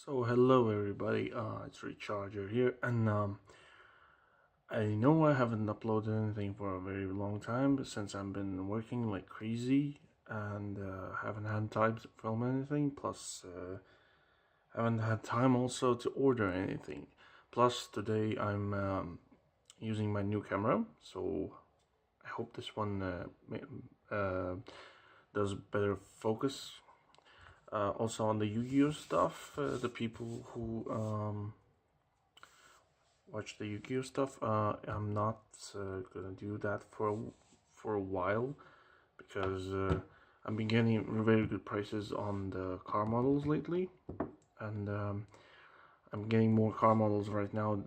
So hello everybody, it's Recharger here, and I know I haven't uploaded anything for a very long time, but since I've been working like crazy and haven't had time to film anything, plus haven't had time also to order anything. Plus today I'm using my new camera, so I hope this one does better focus. Also on the Yu-Gi-Oh stuff, the people who watch the Yu-Gi-Oh stuff, I'm not gonna do that for a while because I've been getting very good prices on the car models lately, and I'm getting more car models right now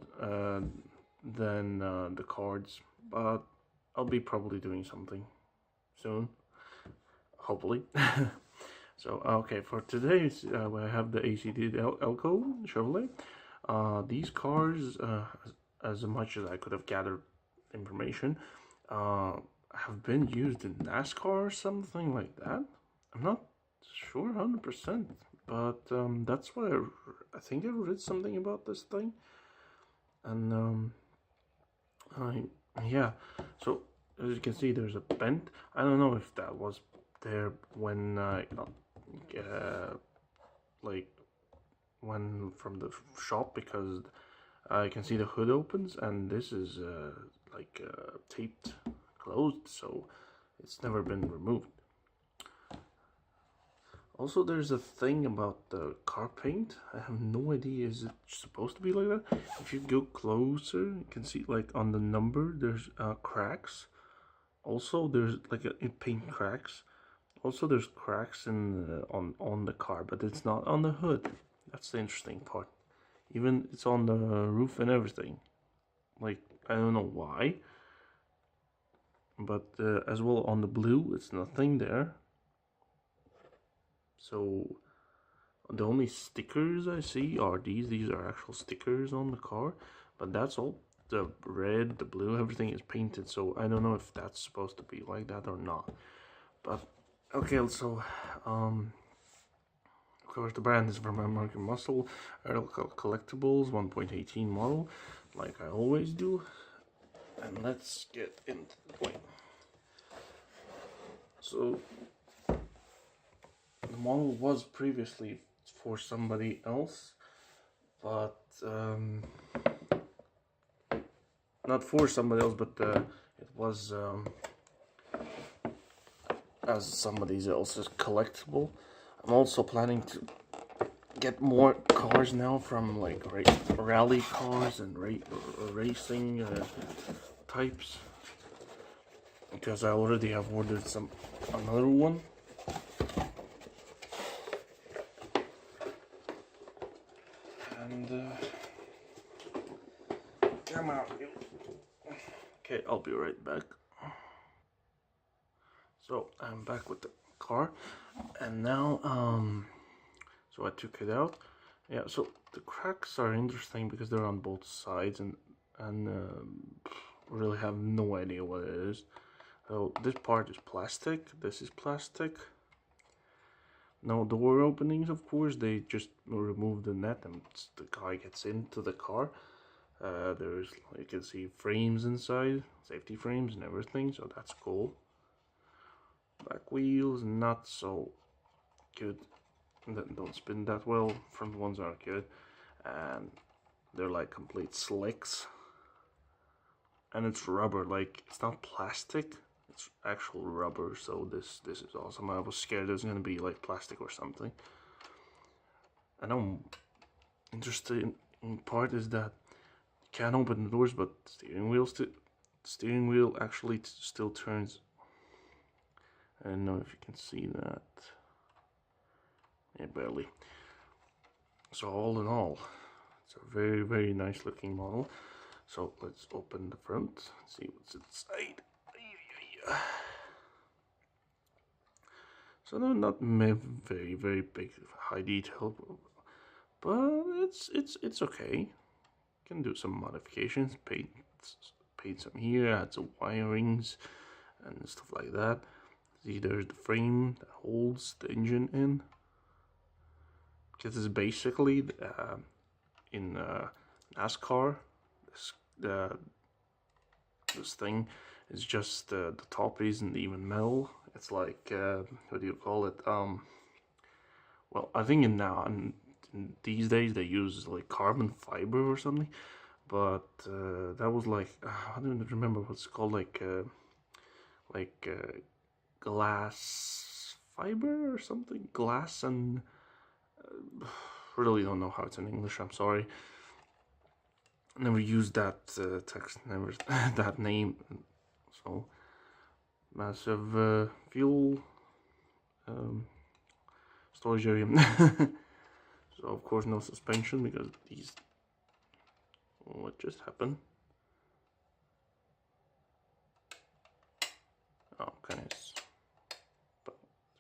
than the cards. But I'll be probably doing something soon, hopefully. So okay, for today I have the ACD Elko Chevrolet. These cars, as much as I could have gathered information, have been used in NASCAR or something like that. I'm not sure 100%, but that's what I think I read something about this thing, and I, yeah. So as you can see, there's a bend. I don't know if that was there when like when from the shop, because I can see the hood opens and this is taped closed, so it's never been removed. Also, there's a thing about the car paint. I have no idea, is it supposed to be like that? If you go closer, you can see like on the number there's cracks. Also there's like paint cracks. Also there's cracks in on the car, but it's not on the hood. That's the interesting part. Even it's on the roof and everything. Like, I don't know why, but as well on the blue, it's nothing there. So the only stickers I see are these. These are actual stickers on the car, but that's all. The red, the blue, everything is painted. So I don't know if that's supposed to be like that or not. But okay, so of course, the brand is from American Muscle, Collectibles, 1.18 model, like I always do. And let's get into the point. So, the model was previously for somebody else, but not for somebody else, but it was as somebody else's collectible. I'm also planning to get more cars now from like rally cars and racing types, because I already have ordered another one. And come out. Okay, I'll be right back. So I'm back with the car, and now so I took it out. Yeah, so the cracks are interesting because they're on both sides, and really have no idea what it is. So this part is plastic, this is plastic. No door openings, of course. They just remove the net and the guy gets into the car. There's, you can see, frames inside, safety frames and everything, so that's cool. Back wheels, not so good. Don't spin that well. Front ones are good, and they're like complete slicks. And it's rubber, like it's not plastic. It's actual rubber, so this is awesome. I was scared it was gonna be like plastic or something. And I'm interested in part is that you can't open the doors, but the steering wheel actually still turns. I don't know if you can see that. Yeah, barely. So all in all, it's a very nice looking model. So let's open the front, see what's inside. So they're not very big, high detail, but it's okay. Can do some modifications, paint some here, add some wirings and stuff like that. See, there's the frame that holds the engine in. because it's basically in NASCAR. The this thing is just the top isn't even metal. It's like what do you call it? Well, I think in these days they use like carbon fiber or something, but that was like I don't remember what it's called, like glass fiber or something, glass and really don't know how it's in English. I'm sorry. Never used that text, never that name. So massive fuel storage area. So of course no suspension because these. What just happened? Oh, okay, it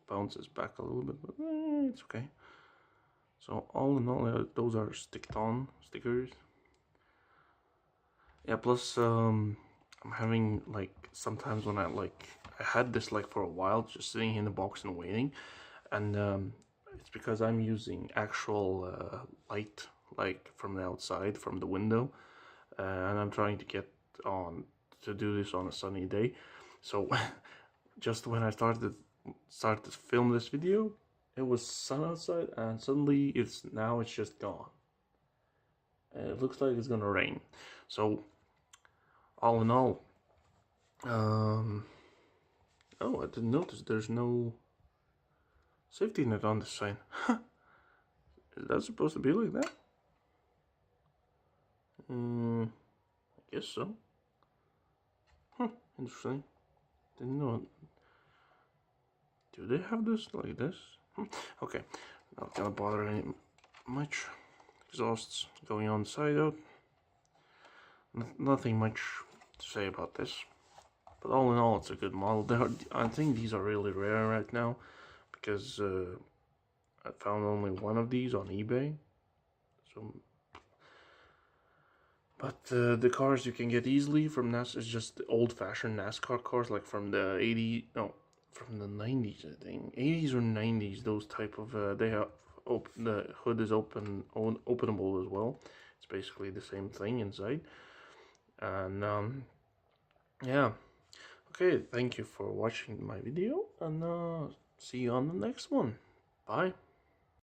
bounces back a little bit, but it's okay. So all in all, those are sticked-on stickers. Yeah, plus I'm having like sometimes when I had this like for a while, just sitting in the box and waiting, and it's because I'm using actual light, like from the outside, from the window, and I'm trying to get on to do this on a sunny day. So just when I started to film this video, it was sun outside, and suddenly it's just gone. And it looks like it's gonna rain. So all in all, oh, I didn't notice there's no safety net on this sign. Is that supposed to be like that? I guess so. Interesting. Didn't know. Do they have this like this? Okay, not gonna bother any much. Exhausts going on the side out. Nothing much to say about this. But all in all, it's a good model. I think these are really rare right now because I found only one of these on eBay. So, but the cars you can get easily from NASCAR is just old-fashioned NASCAR cars, like from the 80s, no, from the 90s, I think, 80s or 90s. Those type of they have the hood is openable as well. It's basically the same thing inside, and yeah. Okay, thank you for watching my video, and see you on the next one. Bye.